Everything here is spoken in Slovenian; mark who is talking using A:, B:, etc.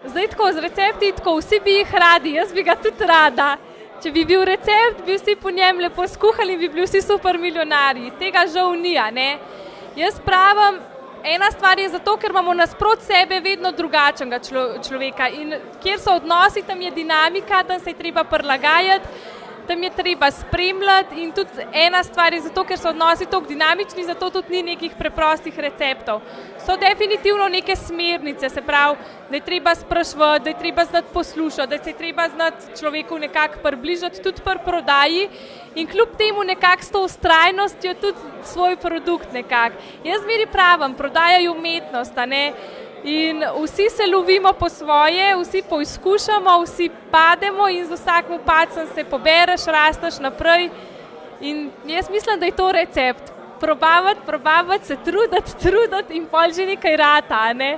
A: Zdaj tako, z recepti tako, vsi bi jih radi, jaz bi ga tudi rada. Če bi bil recept, bi vsi po njem lepo skuhali in bi bili vsi super milijonarji. Tega žal ni, a ne. Jaz pravim, ena stvar je zato, ker imamo nasprot sebe vedno drugačnega človeka in kjer so odnosi, tam je dinamika, tam se je treba prilagajati, tam je treba spremljati in tudi ena stvar je zato, ker so odnosi toliko dinamični, zato tudi ni nekih preprostih receptov. So definitivno neke smernice, se pravi, da je treba spraševati, da je treba znati poslušati, da se je treba znati človeku nekako približati tudi pri prodaji in kljub temu nekako s to vztrajnostjo tudi svoj produkt nekako. Jaz zmeraj pravim, prodaja je umetnost, a ne? In vsi se lovimo po svoje, vsi poizkušamo, vsi pademo in z vsakim padcem se pobereš, rasteš naprej. In jaz mislim, da je to recept. Probavati, se truditi in pol že nekaj rata, a ne?